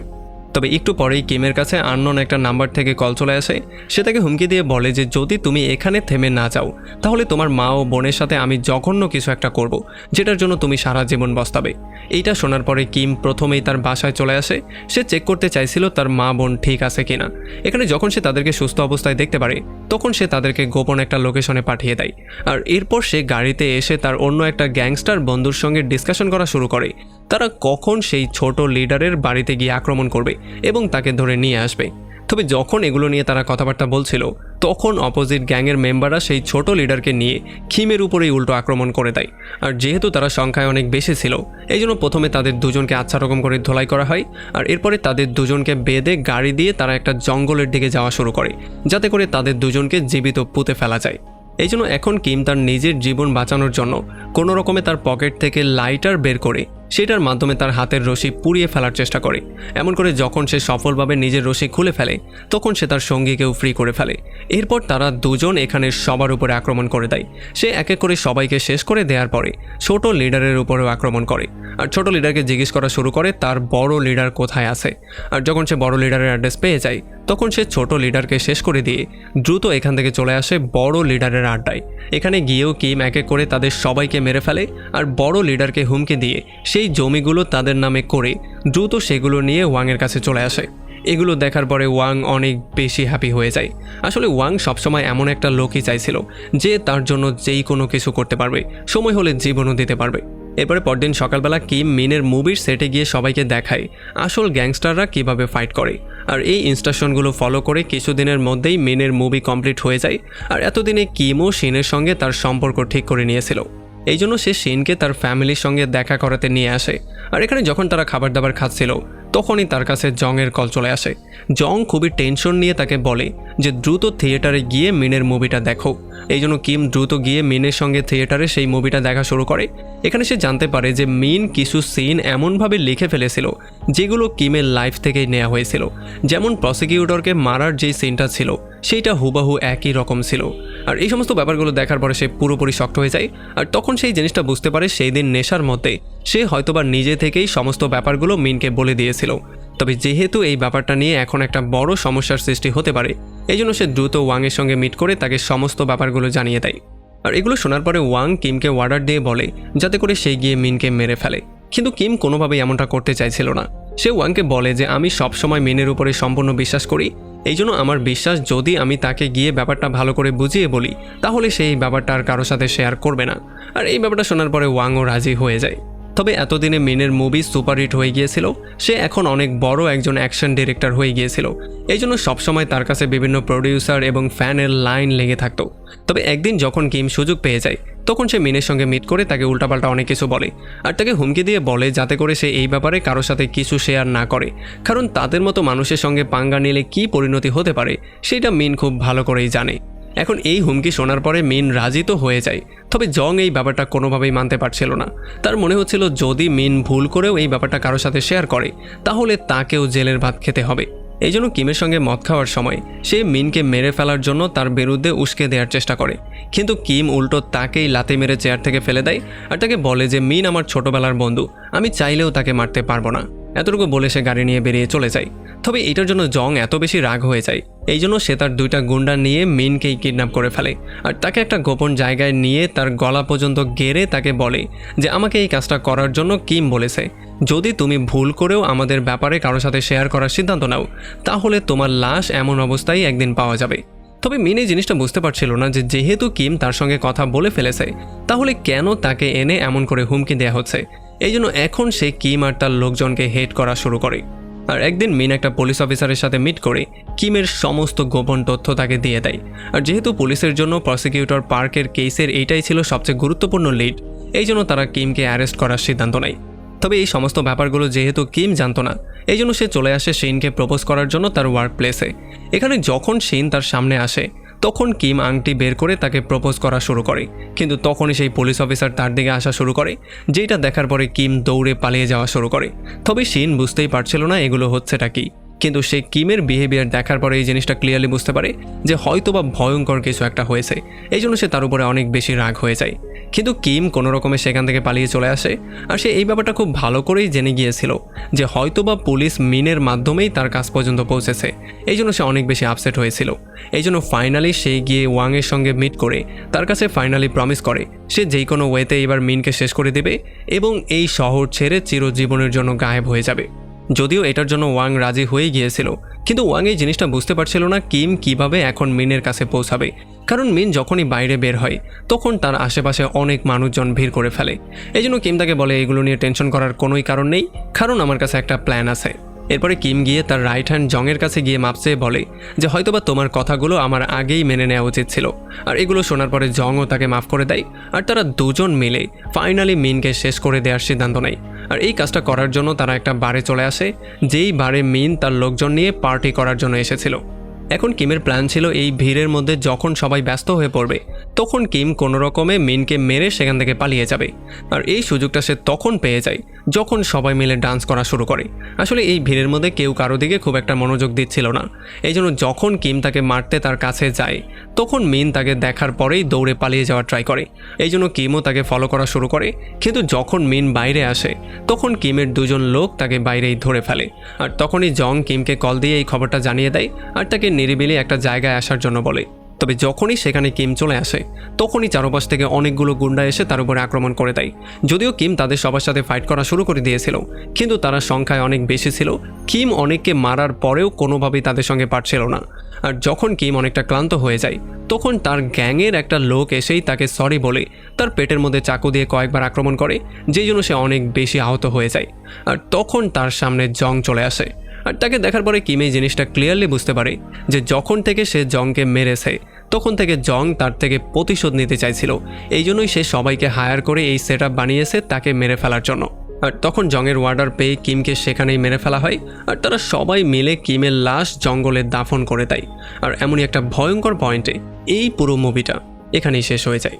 তবে একটু পরেই কিমের কাছে আননোন একটা নাম্বার থেকে কল চলে আসে। সে তাকে হুমকি দিয়ে বলে যে যদি তুমি এখানে থেমে না যাও তাহলে তোমার মা ও বোনের সাথে আমি জঘন্য কিছু একটা করব, যেটার জন্য তুমি সারা জীবন পস্তাবে। এইটা শোনার পরে কিম প্রথমেই তার বাসায় চলে আসে। সে চেক করতে চাইছিল তার মা বোন ঠিক আছে কিনা। এখানে যখন সে তাদেরকে সুস্থ অবস্থায় দেখতে পারে তখন সে তাদেরকে গোপন একটা লোকেশনে পাঠিয়ে দেয়। আর এরপর সে গাড়িতে এসে তার অন্য একটা গ্যাংস্টার বন্ধুর সঙ্গে ডিসকাশন করা শুরু করে তারা কখন সেই ছোট লিডারের বাড়িতে গিয়ে আক্রমণ করবে এবং তাকে ধরে নিয়ে আসবে। তবে যখন এগুলো নিয়ে তারা কথাবার্তা বলছিল তখন অপোজিট গ্যাংয়ের মেম্বাররা সেই ছোট লিডারকে নিয়ে কিমের উপরেই উল্টো আক্রমণ করে দেয়। আর যেহেতু তারা সংখ্যায় অনেক বেশি ছিল এই জন্য প্রথমে তাদের দুজনকে আচ্ছা রকম করে ধোলাই করা হয়। আর এরপরে তাদের দুজনকে বেঁধে গাড়ি দিয়ে তারা একটা জঙ্গলের দিকে যাওয়া শুরু করে, যাতে করে তাদের দুজনকে জীবিত পুঁতে ফেলা যায়। এই জন্য এখন কিম তার নিজের জীবন বাঁচানোর জন্য কোনো রকমে তার পকেট থেকে লাইটার বের করে সেটার মাধ্যমে তার হাতের রশি পুড়িয়ে ফেলার চেষ্টা করে। এমন করে যখন সে সফলভাবে নিজের রশি খুলে ফেলে তখন সে তার সঙ্গীকেও ফ্রি করে ফেলে। এরপর তারা দুজন এখানে সবার উপরে আক্রমণ করে দেয়। সে এক এক করে সবাইকে শেষ করে দেওয়ার পরে ছোট লিডারের উপরেও আক্রমণ করে। আর ছোট লিডারকে জিজ্ঞেস করা শুরু করে তার বড় লিডার কোথায় আছে। আর যখন সে বড় লিডারের অ্যাড্রেস পেয়ে যায় তখন সে ছোট লিডারকে শেষ করে দিয়ে দ্রুত এখান থেকে চলে আসে বড় লিডারের আড্ডায়। এখানে গিয়েও কিম এক এক করে তাদের সবাইকে মেরে ফেলে। আর বড় লিডারকে হুমকি দিয়ে সেই জমিগুলো তাদের নামে করে দ্রুত সেগুলো নিয়ে ওয়াংয়ের কাছে চলে আসে। এগুলো দেখার পরে ওয়াং অনেক বেশি হ্যাপি হয়ে যায়। আসলে ওয়াং সবসময় এমন একটা লোকই চাইছিল যে তার জন্য যেই কোনো কিছু করতে পারবে, সময় হলে জীবনও দিতে পারবে। এরপরে পরদিন সকালবেলা কিম মিনের মুভির সেটে গিয়ে সবাইকে দেখায় আসল গ্যাংস্টাররা কিভাবে ফাইট করে। আর এই ইনস্ট্রাকশনগুলো ফলো করে কিছুদিনের মধ্যেই মিনের মুভি কমপ্লিট হয়ে যায়। আর এতদিনে কিমও শিনের সঙ্গে তার সম্পর্ক ঠিক করে নিয়েছিল। এই জন্য সে শিনকে তার ফ্যামিলির সঙ্গে দেখা করাতে নিয়ে আসে। আর এখানে যখন তারা খাবার দাবার খাচ্ছিল তখনই তার কাছে জংয়ের কল চলে আসে। জং খুবই টেনশন নিয়ে তাকে বলে যে দ্রুত থিয়েটারে গিয়ে মিনের মুভিটা দেখো। এই জন্য কিম দ্রুত গিয়ে মিনের সঙ্গে থিয়েটারে সেই মুভিটা দেখা শুরু করে। এখানে সে জানতে পারে যে মিন কিছু সিন এমনভাবে লিখে ফেলেছিল যেগুলো কিমের লাইফ থেকেই নেওয়া হয়েছিল। যেমন প্রসিকিউটরকে মারার যেই সিনটা ছিল সেইটা হুবাহু একই রকম ছিল। আর এই সমস্ত ব্যাপারগুলো দেখার পরে সে পুরোপুরি শক্ট হয়ে যায়। আর তখন সেই জিনিসটা বুঝতে পারে সেই দিন নেশার মধ্যে সে হয়তোবা নিজে থেকেই সমস্ত ব্যাপারগুলো মিনকে বলে দিয়েছিল। তবে যেহেতু এই ব্যাপারটা নিয়ে এখন একটা বড় সমস্যার সৃষ্টি হতে পারে এই জন্য সে দ্রুত ওয়াংয়ের সঙ্গে মিট করে তাকে সমস্ত ব্যাপারগুলো জানিয়ে দেয়। আর এগুলো শোনার পরে ওয়াং কিমকে অর্ডার দিয়ে বলে যাতে করে সে গিয়ে মিনকে মেরে ফেলে। কিন্তু কিম কোনোভাবেই এমনটা করতে চাইছিল না। সে ওয়াংকে বলে যে আমি সবসময় মিনের উপরে সম্পূর্ণ বিশ্বাস করি এই জন্য আমার বিশ্বাস যদি আমি তাকে গিয়ে ব্যাপারটা ভালো করে বুঝিয়ে বলি তাহলে সেই ব্যাপারটা আর কারোর সাথে শেয়ার করবে না। আর এই ব্যাপারটা শোনার পরে ওয়াংও রাজি হয়ে যায়। তবে এতদিনে মিনের মুভি সুপারহিট হয়ে গিয়েছিল, সে এখন অনেক বড় একজন অ্যাকশন ডিরেক্টর হয়ে গিয়েছিল। এই জন্য সবসময় তার কাছে বিভিন্ন প্রডিউসার এবং ফ্যানের লাইন লেগে থাকতো। তবে একদিন যখন কিম সুযোগ পেয়ে যায় তখন সে মিনের সঙ্গে মিট করে তাকে উল্টাপাল্টা অনেক কিছু বলে আর তাকে হুমকি দিয়ে বলে যাতে করে সে এই ব্যাপারে কারোর সাথে কিছু শেয়ার না করে, কারণ তাদের মতো মানুষের সঙ্গে পাঙ্গা নিলে কী পরিণতি হতে পারে সেটা মিন খুব ভালো করেই জানে। এখন এই হুমকি শোনার পরে মিন রাজি তো হয়ে যায়, তবে জং এই ব্যাপারটা কোনোভাবেই মানতে পারছিল না। তার মনে হচ্ছিল যদি মিন ভুল করেও এই ব্যাপারটা কারোর সাথে শেয়ার করে তাহলে তাকেও জেলের ভাত খেতে হবে। এই জন্য কিমের সঙ্গে মদ খাওয়ার সময় সে মিনকে মেরে ফেলার জন্য তার বিরুদ্ধে উস্কে দেওয়ার চেষ্টা করে, কিন্তু কিম উল্টো তাকেই লাথি মেরে চেয়ার থেকে ফেলে দেয় আর তাকে বলে যে মিন আমার ছোটবেলার বন্ধু, আমি চাইলেও তাকে মারতে পারবো না। এতটুকু বলে সে গাড়ি নিয়ে বেরিয়ে চলে যায়। তবে এটার জন্য জং এত বেশি রাগ হয়ে যায়, এই জন্য সে তার 2টা গুন্ডা নিয়ে মিনকেই কিডন্যাপ করে ফেলে আর তাকে একটা গোপন জায়গায় নিয়ে তার গলা পর্যন্ত গেড়ে তাকে বলে যে আমাকে এই কাজটা করার জন্য কিম বলেছে, যদি তুমি ভুল করেও আমাদের ব্যাপারে কারোর সাথে শেয়ার করার সিদ্ধান্ত নাও তাহলে তোমার লাশ এমন অবস্থায় একদিন পাওয়া যাবে। তবে মিন এই জিনিসটা বুঝতে পারছিল না যে যেহেতু কিম তার সঙ্গে কথা বলে ফেলেছে তাহলে কেন তাকে এনে এমন করে হুমকি দেওয়া হচ্ছে। এই জন্য এখন সে কিম আর তার লোকজনকে হেট করা শুরু করে। আর একদিন মিন একটা পুলিশ অফিসারের সাথে মিট করে কিমের সমস্ত গোপন তথ্য তাকে দিয়ে দেয়। আর যেহেতু পুলিশের জন্য প্রসিকিউটর পার্কের কেসের এইটাই ছিল সবচেয়ে গুরুত্বপূর্ণ লিড, এই জন্য তারা কিমকে অ্যারেস্ট করার সিদ্ধান্ত নেয়। তবে এই সমস্ত ব্যাপারগুলো যেহেতু কিম জানতো না, এই জন্য সে চলে আসে শিনকে প্রপোজ করার জন্য তার ওয়ার্ক প্লেসে। এখানে যখন শিন তার সামনে আসে তখন কিম আংটি বের করে তাকে প্রপোজ করা শুরু করে, কিন্তু তখনই সেই পুলিশ অফিসার তার দিকে আসা শুরু করে, যেটা দেখার পরে কিম দৌড়ে পালিয়ে যাওয়া শুরু করে। তবে শিন বুঝতেই পারছিল না এগুলো হচ্ছেটা কি, কিন্তু সে কিমের বিহেভিয়ার দেখার পরে এই জিনিসটা ক্লিয়ারলি বুঝতে পারে যে হয়তোবা ভয়ঙ্কর কিছু একটা হয়েছে। এই জন্য সে তার উপরে অনেক বেশি রাগ হয়ে যায়। কিন্তু কিম কোনো রকমে সেখান থেকে পালিয়ে চলে আসে আর সে এই ব্যাপারটা খুব ভালো করেই জেনে গিয়েছিল যে হয়তোবা পুলিশ মিনের মাধ্যমেই তার কাছ পর্যন্ত পৌঁছেছে। এই জন্য সে অনেক বেশি আপসেট হয়েছিল। এই জন্য ফাইনালি সে গিয়ে ওয়াংয়ের সঙ্গে মিট করে তার কাছে ফাইনালি প্রমিস করে সে যেই কোনো ওয়েতে এবার মিনকে শেষ করে দেবে এবং এই শহর ছেড়ে চিরজীবনের জন্য গায়েব হয়ে যাবে। যদিও এটার জন্য ওয়াং রাজি হয়ে গিয়েছিল, কিন্তু ওয়াং এই জিনিসটা বুঝতে পারছিল না কিম কিভাবে এখন মিনের কাছে পৌঁছাবে, কারণ মিন যখনই বাইরে বের হয় তখন তার আশেপাশে অনেক মানুষজন ভিড় করে ফেলে। এই জন্য কিম তাকে বলে এগুলো নিয়ে টেনশন করার কোনোই কারণ নেই, কারণ আমার কাছে একটা প্ল্যান আছে। এরপরে কিম গিয়ে তার রাইট হ্যান্ড জংয়ের কাছে গিয়ে মাপ চেয়ে বলে যে হয়তোবা তোমার কথাগুলো আমার আগেই মেনে নেওয়া উচিত ছিল। আর এগুলো শোনার পরে জংও তাকে মাফ করে দেয় আর তারা দুজন মিলে ফাইনালি মিনকে শেষ করে দেওয়ার সিদ্ধান্ত নেয়। আর এই কাজটা করার জন্য তারা একটা বারে চলে আসে, যেই বারে মিন তার লোকজন নিয়ে পার্টি করার জন্য এসেছিল। এখন কিমের প্ল্যান ছিল এই ভিড়ের মধ্যে যখন সবাই ব্যস্ত হয়ে পড়বে তখন কিম কোনো রকমে মিনকে মেরে সেখান থেকে পালিয়ে যাবে। আর এই সুযোগটা সে তখন পেয়ে যায় যখন সবাই মিলে ডান্স করা শুরু করে। আসলে এই ভিড়ের মধ্যে কেউ কারো দিকে খুব একটা মনোযোগ দিচ্ছিল না, এই জন্য যখন কিম তাকে মারতে তার কাছে যায় তখন মিন তাকে দেখার পরেই দৌড়ে পালিয়ে যাওয়ার ট্রাই করে। এই জন্য কিমও তাকে ফলো করা শুরু করে, কিন্তু যখন মিন বাইরে আসে তখন কিমের দুজন লোক তাকে বাইরেই ধরে ফেলে। আর তখনই জং কিমকে কল দিয়ে এই খবরটা জানিয়ে দেয় আর তাকে নিরিবিলি একটা জায়গায় আসার জন্য বলে। তবে যখনই সেখানে কিম চলে আসে তখনই চারপাশ থেকে অনেকগুলো গুন্ডা এসে তার উপরে আক্রমণ করে দেয়। যদিও কিম তাদের সবার সাথে ফাইট করা শুরু করে দিয়েছিল, কিন্তু তারা সংখ্যায় অনেক বেশি ছিল। কিম অনেককে মারার পরেও কোনোভাবেই তাদের সঙ্গে পারছিল না। আর যখন কিম অনেকটা ক্লান্ত হয়ে যায় তখন তার গ্যাংয়ের একটা লোক এসেই তাকে সরি বলে তার পেটের মধ্যে চাকু দিয়ে কয়েকবার আক্রমণ করে, যেই জন্য সে অনেক বেশি আহত হয়ে যায়। আর তখন তার সামনে জং চলে আসে আর তাকে দেখার পরে কিম এই জিনিসটা ক্লিয়ারলি বুঝতে পারে যে যখন থেকে সে জংকে মেরেছে তখন থেকে জং তার থেকে প্রতিশোধ নিতে চাইছিল। এই জন্যই সে সবাইকে হায়ার করে এই সেটআপ বানিয়েছে তাকে মেরে ফেলার জন্য। আর তখন জংয়ের অর্ডার পেয়ে কিমকে সেখানেই মেরে ফেলা হয় আর তারা সবাই মিলে কিমের লাশ জঙ্গলে দাফন করে দেয়। আর এমনই একটা ভয়ঙ্কর পয়েন্টে এই পুরো মুভিটা এখানেই শেষ হয়ে যায়।